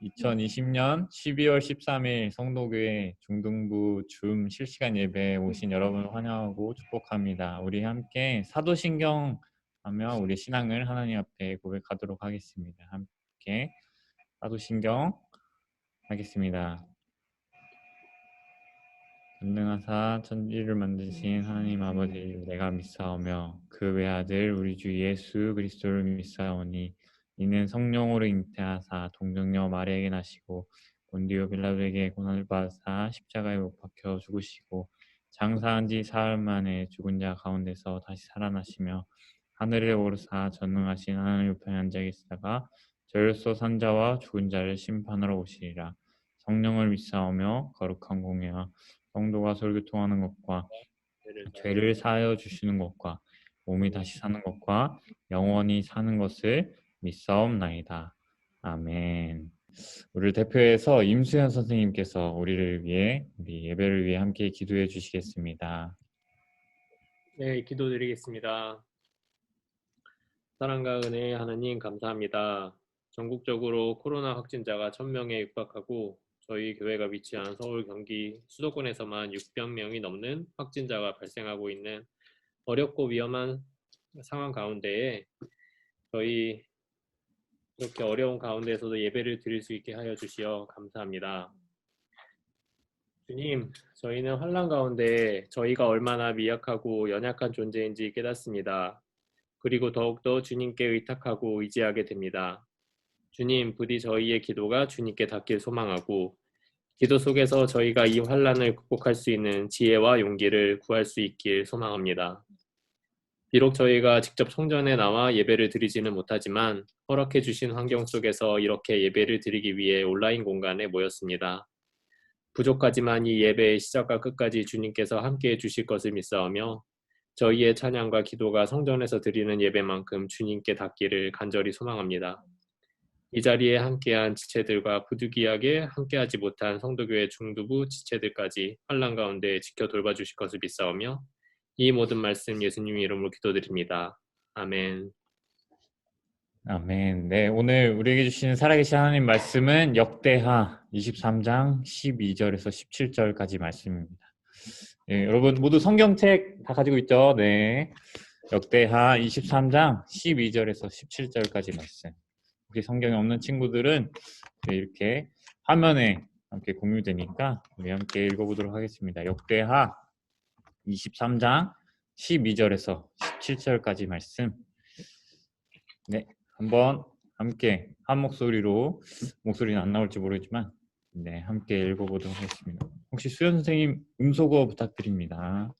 2020년 12월 13일 성도교회 중등부 줌 실시간 예배에 오신 여러분을 환영하고 축복합니다. 우리 함께 사도신경 하며 우리 신앙을 하나님 앞에 고백하도록 하겠습니다. 함께 사도신경 하겠습니다. 전능하사 천지를 만드신 하나님 아버지 내가 믿사오며 그 외아들 우리 주 예수 그리스도를 믿사오니 이는 성령으로 잉태하사 동정녀 마리아에게 나시고 본디오 빌라도에게 고난을 받으사 십자가에 못 박혀 죽으시고 장사한 지 사흘 만에 죽은 자 가운데서 다시 살아나시며 하늘에 오르사 전능하신 하나님 우편에 앉아 계시다가 저율소 산자와 죽은 자를 심판하러 오시리라. 성령을 믿사오며 거룩한 공예와 성도가 설교통하는 것과 죄를 사하여 주시는 것과 몸이 다시 사는 것과 영원히 사는 것을 믿사옵나이다. 아멘. 우리를 대표해서 임수현 선생님께서 우리를 위해 우리 예배를 위해 함께 기도해 주시겠습니다. 네, 기도드리겠습니다. 사랑과 은혜의 하나님 감사합니다. 전국적으로 코로나 확진자가 1000명에 육박하고 저희 교회가 위치한 서울, 경기 수도권에서만 600명이 넘는 확진자가 발생하고 있는 어렵고 위험한 상황 가운데에 저희 이렇게 어려운 가운데에서도 예배를 드릴 수 있게 하여 주시어 감사합니다. 주님, 저희는 환난 가운데 저희가 얼마나 미약하고 연약한 존재인지 깨닫습니다. 그리고 더욱더 주님께 의탁하고 의지하게 됩니다. 주님, 부디 저희의 기도가 주님께 닿길 소망하고 기도 속에서 저희가 이 환난을 극복할 수 있는 지혜와 용기를 구할 수 있길 소망합니다. 비록 저희가 직접 성전에 나와 예배를 드리지는 못하지만 허락해 주신 환경 속에서 이렇게 예배를 드리기 위해 온라인 공간에 모였습니다. 부족하지만 이 예배의 시작과 끝까지 주님께서 함께해 주실 것을 믿사오며 저희의 찬양과 기도가 성전에서 드리는 예배만큼 주님께 닿기를 간절히 소망합니다. 이 자리에 함께한 지체들과 부득이하게 함께하지 못한 성도교회 중두부 지체들까지 환난 가운데 지켜 돌봐주실 것을 믿사오며 이 모든 말씀 예수님 이름으로 기도드립니다. 아멘. 아멘. 네, 오늘 우리에게 주시는 살아계신 하나님 말씀은 역대하 23장 12절에서 17절까지 말씀입니다. 네, 여러분 모두 성경책 다 가지고 있죠? 네. 역대하 23장 12절에서 17절까지 말씀. 혹시 성경이 없는 친구들은 이렇게 화면에 함께 공유되니까 우리 함께 읽어보도록 하겠습니다. 역대하 23장 12절에서 17절까지 말씀. 네, 한번 함께 한 목소리로, 목소리는 안 나올지 모르지만 네, 함께 읽어보도록 하겠습니다. 혹시 수연 선생님 음소거 부탁드립니다.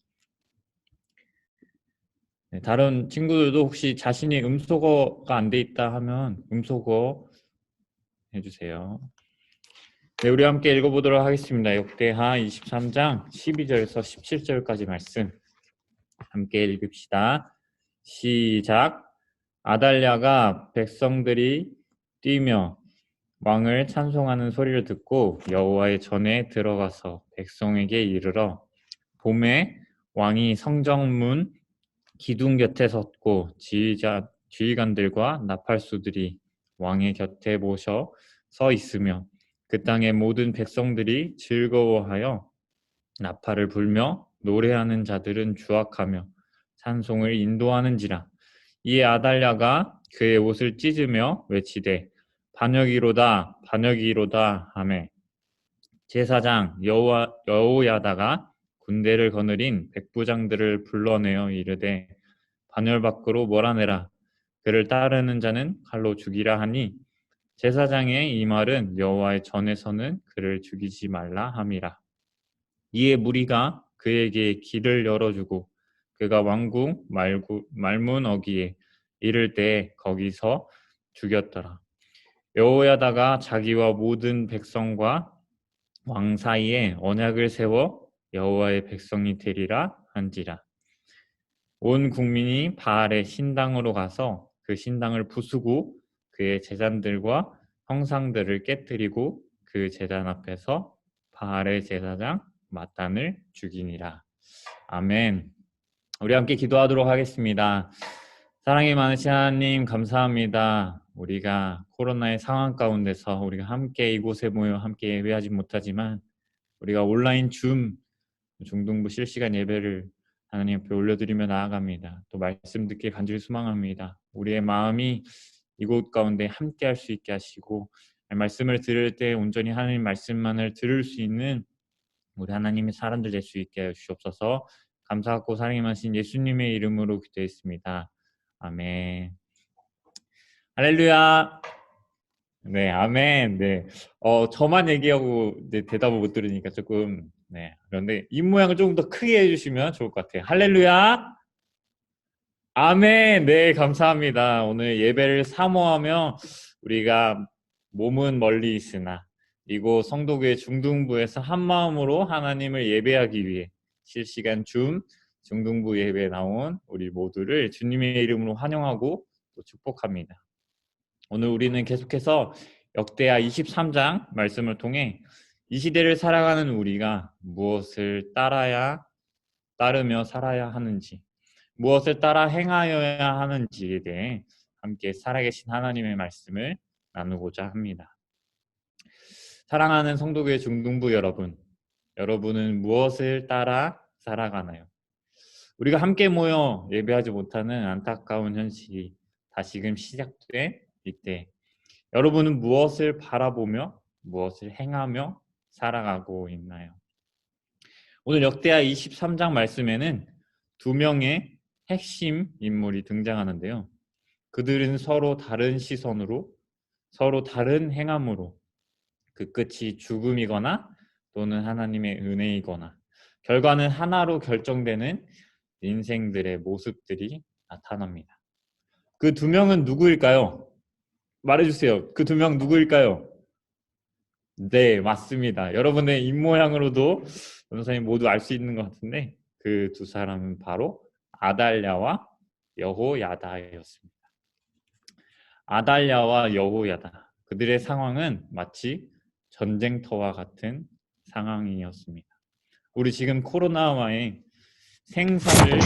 네, 다른 친구들도 혹시 자신이 음소거가 안 돼 있다 하면 음소거 해주세요. 네, 우리 함께 읽어보도록 하겠습니다. 역대하 23장 12절에서 17절까지 말씀 함께 읽읍시다. 시작. 아달랴가 백성들이 뛰며 왕을 찬송하는 소리를 듣고 여호와의 전에 들어가서 백성에게 이르러 봄에 왕이 성정문 기둥 곁에 섰고 지휘관들과 나팔수들이 왕의 곁에 모셔 서 있으며 그 땅의 모든 백성들이 즐거워하여 나팔을 불며 노래하는 자들은 주악하며 찬송을 인도하는지라. 이에 아달랴가 그의 옷을 찢으며 외치되 반역이로다 반역이로다 하매 제사장 여호야다가 군대를 거느린 백부장들을 불러내어 이르되 반열 밖으로 몰아내라. 그를 따르는 자는 칼로 죽이라 하니 제사장의 이 말은 여호와의 전에서는 그를 죽이지 말라 함이라. 이에 무리가 그에게 길을 열어주고 그가 왕궁 말문어기에 이를 때 거기서 죽였더라. 여호야다가 자기와 모든 백성과 왕 사이에 언약을 세워 여호와의 백성이 되리라 한지라. 온 국민이 바알의 신당으로 가서 그 신당을 부수고 그의 제단들과 형상들을 깨뜨리고 그 제단 앞에서 바알의 제사장 마탄을 죽이니라. 아멘. 우리 함께 기도하도록 하겠습니다. 사랑이 많으신 하나님 감사합니다. 우리가 코로나의 상황 가운데서 우리가 함께 이곳에 모여 함께 예배하지 못하지만 우리가 온라인 줌 중등부 실시간 예배를 하나님 앞에 올려드리며 나아갑니다. 또 말씀 듣길 간절히 소망합니다. 우리의 마음이 이곳 가운데 함께 할 수 있게 하시고 말씀을 들을 때 온전히 하나님 말씀만을 들을 수 있는 우리 하나님의 사람들 될 수 있게 하여 주옵소서. 감사하고 사랑이 많으신 예수님의 이름으로 기도했습니다. 아멘. 할렐루야. 네, 아멘. 네. 저만 얘기하고 대답을 못 들으니까 조금 그런데 입 모양을 조금 더 크게 해주시면 좋을 것 같아요. 할렐루야. 아멘. 네, 감사합니다. 오늘 예배를 사모하며 우리가 몸은 멀리 있으나 이곳 성도교회 중등부에서 한 마음으로 하나님을 예배하기 위해 실시간 중등부 예배에 나온 우리 모두를 주님의 이름으로 환영하고 또 축복합니다. 오늘 우리는 계속해서 역대하 23장 말씀을 통해 이 시대를 살아가는 우리가 무엇을 따르며 살아야 하는지, 무엇을 따라 행하여야 하는지에 대해 함께 살아계신 하나님의 말씀을 나누고자 합니다. 사랑하는 성도교회 중등부 여러분, 여러분은 무엇을 따라 살아가나요? 우리가 함께 모여 예배하지 못하는 안타까운 현실이 다시금 시작돼 이때 여러분은 무엇을 바라보며 무엇을 행하며 살아가고 있나요? 오늘 역대하 23장 말씀에는 두 명의 핵심 인물이 등장하는데요. 그들은 서로 다른 시선으로 서로 다른 행함으로 그 끝이 죽음이거나 또는 하나님의 은혜이거나 결과는 하나로 결정되는 인생들의 모습들이 나타납니다. 그 두 명은 누구일까요? 말해주세요. 그 두 명 누구일까요? 네, 맞습니다. 여러분의 입모양으로도 변호사님 모두 알 수 있는 것 같은데 그 두 사람은 바로 아달랴와 여호야다였습니다. 아달랴와 여호야다. 그들의 상황은 마치 전쟁터와 같은 상황이었습니다. 우리 지금 코로나와의 생사를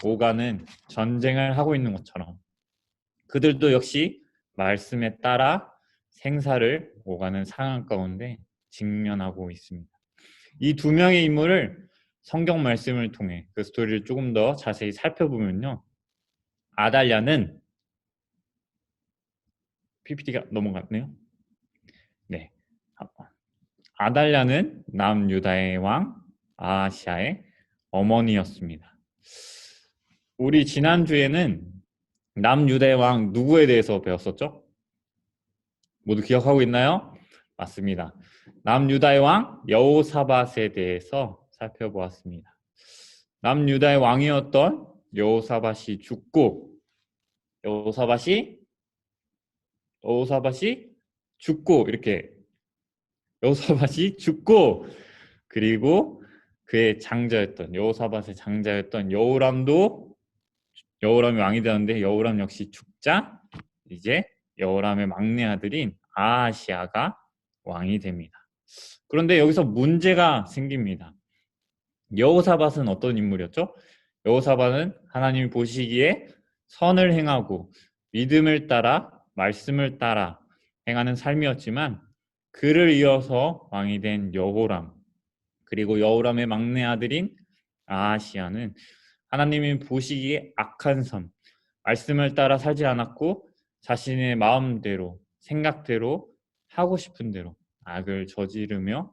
오가는 전쟁을 하고 있는 것처럼 그들도 역시 말씀에 따라 생사를 오가는 상황 가운데 직면하고 있습니다. 이 두 명의 인물을 성경 말씀을 통해 그 스토리를 조금 더 자세히 살펴보면요. 아달랴는 PPT가 넘어갔네요. 네, 아달랴는 남유다의 왕 아하시아의 어머니였습니다. 우리 지난주에는 남유다의 왕 누구에 대해서 배웠었죠? 모두 기억하고 있나요? 맞습니다. 남유다의 왕 여호사밧에 대해서 살펴보았습니다. 남유다의 왕이었던 여호사밧이 죽고 여호사밧이 죽고 이렇게 여호사밧이 죽고 그리고 그의 장자였던 여호사밧의 장자였던 여호람이 왕이 되었는데 여호람 역시 죽자 이제 여호람의 막내 아들인 아하시아가 왕이 됩니다. 그런데 여기서 문제가 생깁니다. 여호사밧은 어떤 인물이었죠? 여호사밧은 하나님이 보시기에 선을 행하고 믿음을 따라 말씀을 따라 행하는 삶이었지만 그를 이어서 왕이 된 여호람 그리고 여호람의 막내 아들인 아하시아는 하나님이 보시기에 악한 삶, 말씀을 따라 살지 않았고 자신의 마음대로 생각대로 하고 싶은 대로 악을 저지르며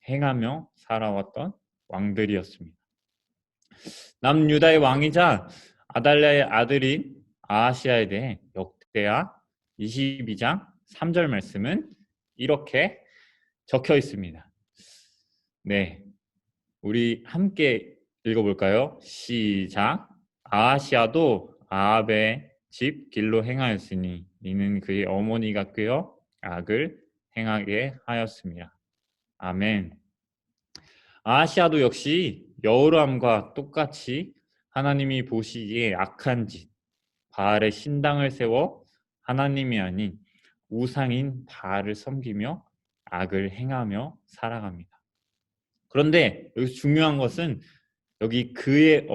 행하며 살아왔던 왕들이었습니다. 남유다의 왕이자 아달랴의 아들인 아하시아에 대해 역대하 22장 3절 말씀은 이렇게 적혀 있습니다. 네, 우리 함께 읽어볼까요? 시작. 아하시아도 아합의 집 길로 행하였으니 이는 그의 어머니가 꾀어 악을 행하게 하였습니다. 아멘. 아하시아도 역시 여호람과 똑같이 하나님이 보시기에 악한 짓, 바알의 신당을 세워 하나님이 아닌 우상인 바알을 섬기며 악을 행하며 살아갑니다. 그런데 여기서 중요한 것은 여기 그의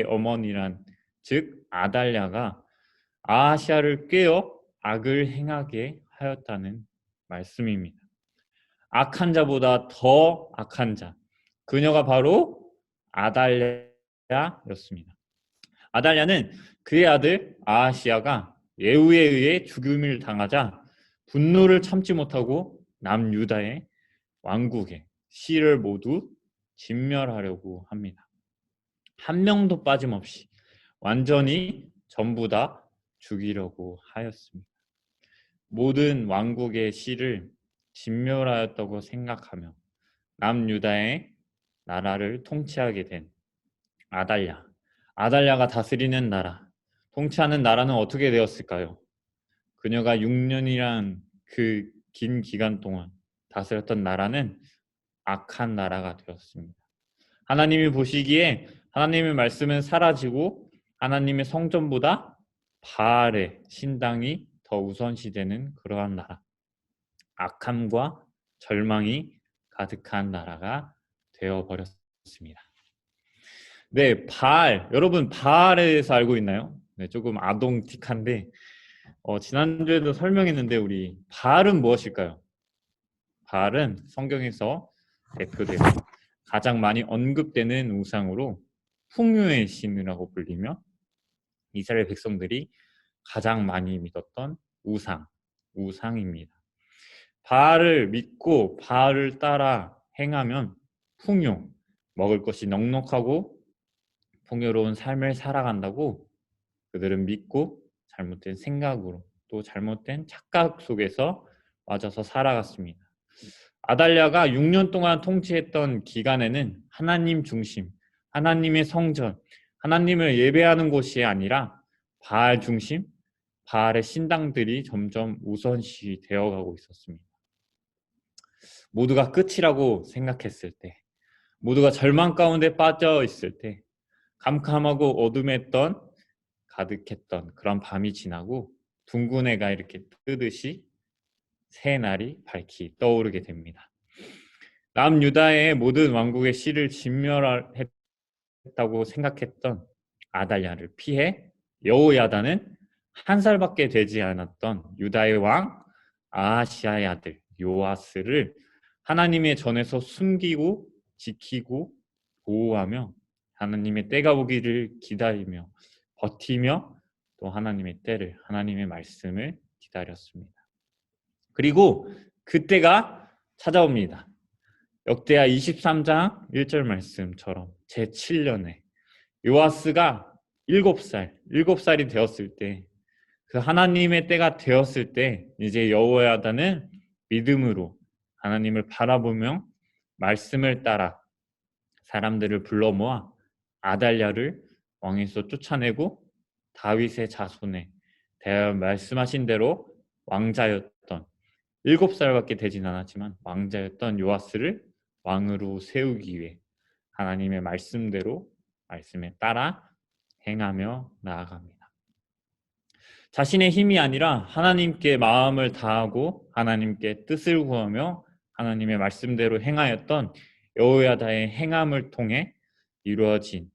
어머니란 즉 아달랴가 아하시아를 꾀어 악을 행하게 하였다는 말씀입니다. 악한 자보다 더 악한 자, 그녀가 바로 아달랴였습니다. 아달랴는 그의 아들 아하시야가 예후에 의해 죽임을 당하자 분노를 참지 못하고 남유다의 왕국의 씨를 모두 진멸하려고 합니다. 한 명도 빠짐없이 완전히 전부 다 죽이려고 하였습니다. 모든 왕국의 씨를 진멸하였다고 생각하며 남유다의 나라를 통치하게 된 아달랴. 아달랴가 다스리는 나라, 통치하는 나라는 어떻게 되었을까요? 그녀가 6년이란 그 긴 기간 동안 다스렸던 나라는 악한 나라가 되었습니다. 하나님이 보시기에 하나님의 말씀은 사라지고 하나님의 성전보다 바알의 신당이 더 우선시되는 그러한 나라, 악함과 절망이 가득한 나라가 되어버렸습니다. 네, 바알. 여러분 바알에 대해서 알고 있나요? 네, 조금 아동틱한데 지난주에도 설명했는데 우리 바알은 무엇일까요? 바알은 성경에서 대표되고 가장 많이 언급되는 우상으로 풍요의 신이라고 불리며 이스라엘 백성들이 가장 많이 믿었던 우상입니다. 바알을 믿고 바알을 따라 행하면 풍요, 먹을 것이 넉넉하고 풍요로운 삶을 살아간다고 그들은 믿고 잘못된 생각으로 또 잘못된 착각 속에서 빠져서 살아갔습니다. 아달랴가 6년 동안 통치했던 기간에는 하나님 중심, 하나님의 성전, 하나님을 예배하는 곳이 아니라 바알 중심, 바알의 신당들이 점점 우선시 되어가고 있었습니다. 모두가 끝이라고 생각했을 때, 모두가 절망 가운데 빠져 있을 때, 캄캄하고 어둠했던 가득했던 그런 밤이 지나고 둥근 해가 이렇게 뜨듯이 새 날이 밝히 떠오르게 됩니다. 남유다의 모든 왕국의 씨를 진멸했다고 생각했던 아달랴를 피해 여호야다는 한 살밖에 되지 않았던 유다의 왕 아하시아의 아들 요아스를 하나님의 전에서 숨기고 지키고 보호하며 하나님의 때가 오기를 기다리며 버티며 또 하나님의 때를, 하나님의 말씀을 기다렸습니다. 그리고 그때가 찾아옵니다. 역대하 23장 1절 말씀처럼 제7년에 요아스가 7살이 되었을 때, 그 하나님의 때가 되었을 때 이제 여호야다는 믿음으로 하나님을 바라보며 말씀을 따라 사람들을 불러 모아 아달랴를 왕에서 쫓아내고 다윗의 자손에 대하여 말씀하신 대로 왕자였던 7살밖에 되진 않았지만 왕자였던 요아스를 왕으로 세우기 위해 하나님의 말씀대로 말씀에 따라 행하며 나아갑니다. 자신의 힘이 아니라 하나님께 마음을 다하고 하나님께 뜻을 구하며 하나님의 말씀대로 행하였던 여호야다의 행함을 통해 이루어진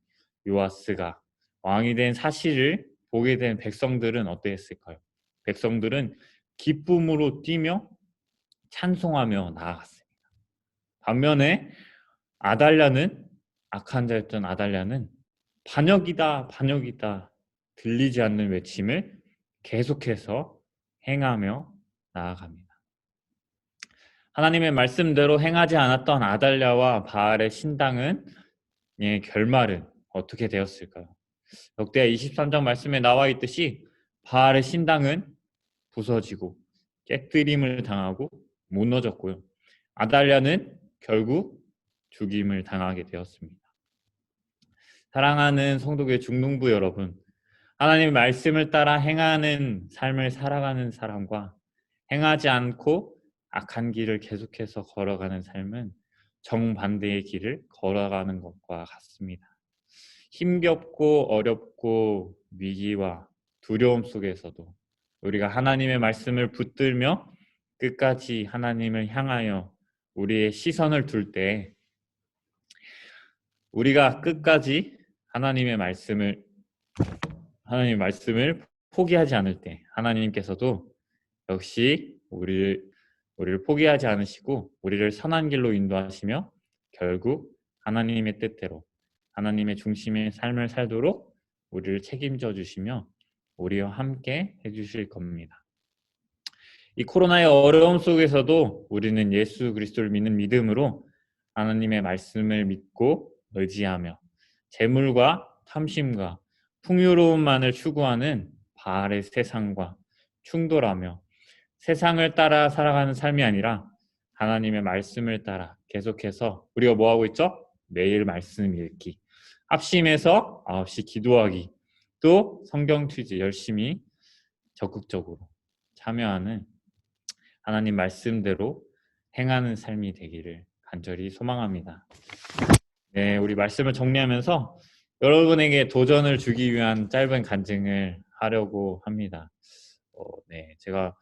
요아스가 왕이 된 사실을 보게 된 백성들은 어땠을까요? 백성들은 기쁨으로 뛰며 찬송하며 나아갔습니다. 반면에 아달랴는, 악한 자였던 아달랴는 반역이다, 반역이다 들리지 않는 외침을 계속해서 행하며 나아갑니다. 하나님의 말씀대로 행하지 않았던 아달랴와 바알의 신당은 결말은 어떻게 되었을까요? 역대하 23장 말씀에 나와 있듯이 바알의 신당은 부서지고 깨뜨림을 당하고 무너졌고요. 아달랴는 결국 죽임을 당하게 되었습니다. 사랑하는 성도교회 중농부 여러분, 하나님의 말씀을 따라 행하는 삶을 살아가는 사람과 행하지 않고 악한 길을 계속해서 걸어가는 삶은 정반대의 길을 걸어가는 것과 같습니다. 힘겹고 어렵고 위기와 두려움 속에서도 우리가 하나님의 말씀을 붙들며 끝까지 하나님을 향하여 우리의 시선을 둘 때, 우리가 끝까지 하나님의 말씀을 포기하지 않을 때 하나님께서도 역시 우리를 포기하지 않으시고 우리를 선한 길로 인도하시며 결국 하나님의 뜻대로 하나님의 중심의 삶을 살도록 우리를 책임져 주시며 우리와 함께 해주실 겁니다. 이 코로나의 어려움 속에서도 우리는 예수 그리스도를 믿는 믿음으로 하나님의 말씀을 믿고 의지하며 재물과 탐심과 풍요로움만을 추구하는 바알의 세상과 충돌하며 세상을 따라 살아가는 삶이 아니라 하나님의 말씀을 따라 계속해서 우리가 뭐 하고 있죠? 매일 말씀 읽기, 합심해서 9시 기도하기, 또 성경 취지 열심히 적극적으로 참여하는 하나님 말씀대로 행하는 삶이 되기를 간절히 소망합니다. 네, 우리 말씀을 정리하면서 여러분에게 도전을 주기 위한 짧은 간증을 하려고 합니다. 네, 제가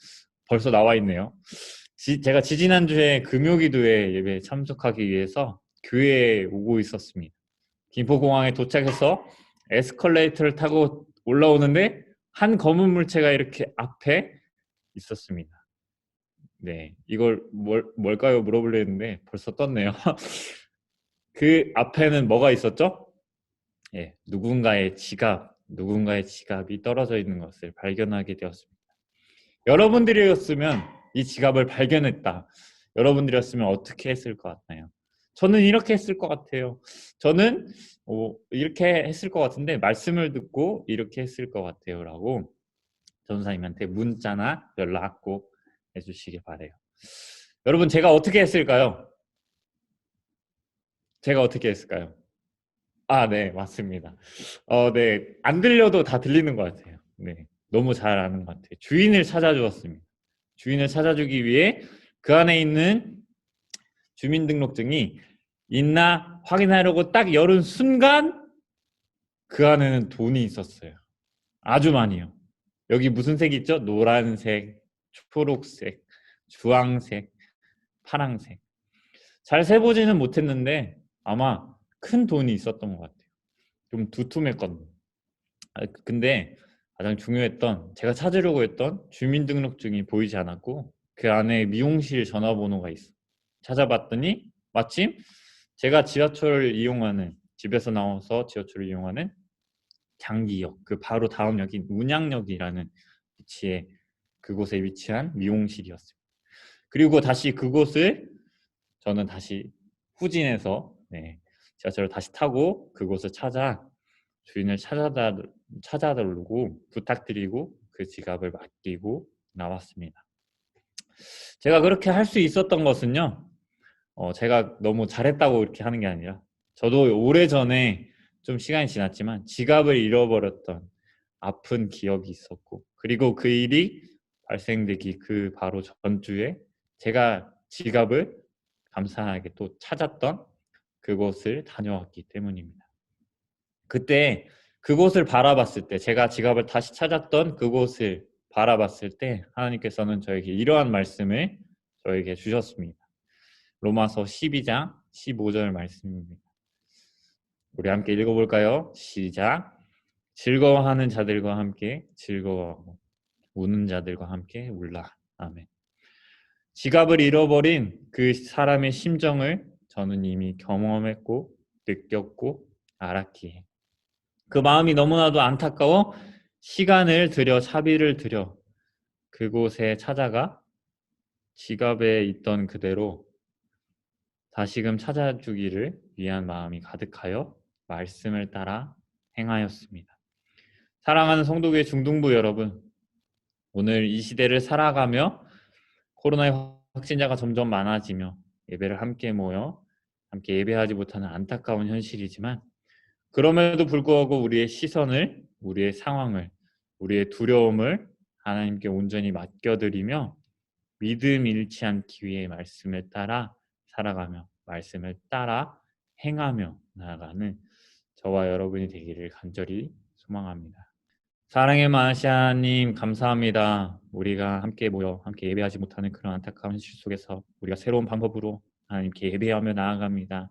벌써 나와 있네요. 제가 지지난주에 금요기도회 예배에 참석하기 위해서 교회에 오고 있었습니다. 김포공항에 도착해서 에스컬레이터를 타고 올라오는데 한 검은 물체가 이렇게 앞에 있었습니다. 네, 이걸 뭘까요? 물어보려 했는데 벌써 떴네요. 그 앞에는 뭐가 있었죠? 예, 누군가의 지갑이 떨어져 있는 것을 발견하게 되었습니다. 여러분들이었으면 이 지갑을 발견했다. 여러분들이었으면 어떻게 했을 것 같나요? 저는 이렇게 했을 것 같아요. 저는 이렇게 했을 것 같은데 말씀을 듣고 이렇게 했을 것 같아요. 라고 전사님한테 문자나 연락 꼭 해주시기 바래요. 여러분, 제가 어떻게 했을까요? 제가 어떻게 했을까요? 네, 맞습니다. 네, 안 들려도 다 들리는 것 같아요. 네, 너무 잘 아는 것 같아요. 주인을 찾아주었습니다. 주인을 찾아주기 위해 그 안에 있는 주민등록증이 있나 확인하려고 딱 열은 순간 그 안에는 돈이 있었어요. 아주 많이요. 여기 무슨 색이 있죠? 노란색, 초록색, 주황색, 파랑색. 잘 세보지는 못했는데 아마 큰 돈이 있었던 것 같아요. 좀 두툼했거든요. 근데 가장 중요했던 제가 찾으려고 했던 주민등록증이 보이지 않았고 그 안에 미용실 전화번호가 있어. 찾아봤더니 마침 제가 지하철을 이용하는 집에서 나와서 지하철을 이용하는 장기역 그 바로 다음 역인 운양역이라는 위치에 그곳에 위치한 미용실이었어요. 그리고 다시 그곳을 저는 다시 후진해서 지하철을 다시 타고 그곳을 찾아 주인을 찾아달라고 부탁드리고 그 지갑을 맡기고 나왔습니다. 제가 그렇게 할 수 있었던 것은요. 제가 너무 잘했다고 이렇게 하는 게 아니라 저도 오래전에 좀 시간이 지났지만 지갑을 잃어버렸던 아픈 기억이 있었고 그리고 그 일이 발생되기 그 바로 전주에 제가 지갑을 감사하게 또 찾았던 그곳을 다녀왔기 때문입니다. 그때 그곳을 바라봤을 때 제가 지갑을 다시 찾았던 그곳을 바라봤을 때 하나님께서는 저에게 이러한 말씀을 저에게 주셨습니다. 로마서 12장 15절 말씀입니다. 우리 함께 읽어볼까요? 시작. 즐거워하는 자들과 함께 즐거워하고 우는 자들과 함께 울라. 아멘. 지갑을 잃어버린 그 사람의 심정을 저는 이미 경험했고 느꼈고 알았기에 그 마음이 너무나도 안타까워 시간을 들여 차비를 들여 그곳에 찾아가 지갑에 있던 그대로 다시금 찾아주기를 위한 마음이 가득하여 말씀을 따라 행하였습니다. 사랑하는 성도교회 중등부 여러분, 오늘 이 시대를 살아가며 코로나의 확진자가 점점 많아지며 예배를 함께 모여 함께 예배하지 못하는 안타까운 현실이지만 그럼에도 불구하고 우리의 시선을, 우리의 상황을, 우리의 두려움을 하나님께 온전히 맡겨드리며 믿음 잃지 않기 위해 말씀을 따라 살아가며 말씀을 따라 행하며 나아가는 저와 여러분이 되기를 간절히 소망합니다. 사랑의 마시아님 감사합니다. 우리가 함께 모여 함께 예배하지 못하는 그런 안타까운 현실 속에서 우리가 새로운 방법으로 하나님께 예배하며 나아갑니다.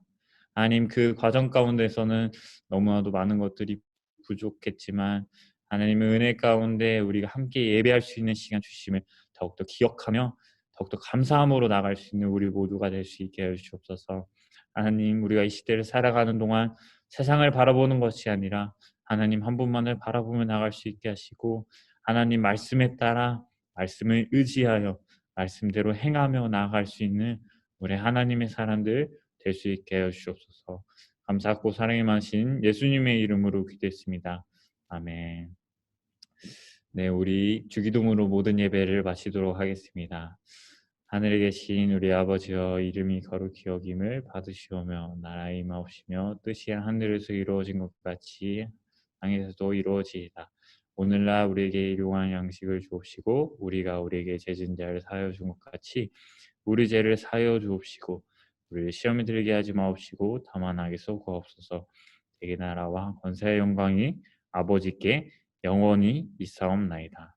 하나님 그 과정 가운데서는 너무나도 많은 것들이 부족했지만 하나님의 은혜 가운데 우리가 함께 예배할 수 있는 시간 주심을 더욱더 기억하며 더욱더 감사함으로 나갈 수 있는 우리 모두가 될 수 있게 해주시옵소서. 하나님, 우리가 이 시대를 살아가는 동안 세상을 바라보는 것이 아니라 하나님 한 분만을 바라보며 나갈 수 있게 하시고, 하나님 말씀에 따라 말씀을 의지하여 말씀대로 행하며 나아갈 수 있는 우리 하나님의 사람들 될 수 있게 하여 주옵소서. 감사하고 사랑이 많으신 예수님의 이름으로 기도했습니다. 아멘. 네, 우리 주기도문으로 모든 예배를 마치도록 하겠습니다. 하늘에 계신 우리 아버지여, 이름이 거룩히 여김을 받으시오며 나라의 임하옵시며 뜻이 하늘에서 이루어진 것 같이 땅에서도 이루어지이다. 오늘날 우리에게 일용할 양식을 주옵시고 우리가 우리에게 죄진 자를 사하여 준 것 같이 우리 죄를 사하여 주옵시고 우리를 시험에 들게 하지 마옵시고 다만 악에서 구하옵소서. 대개 나라와 권세의 영광이 아버지께 영원히 있사옵나이다.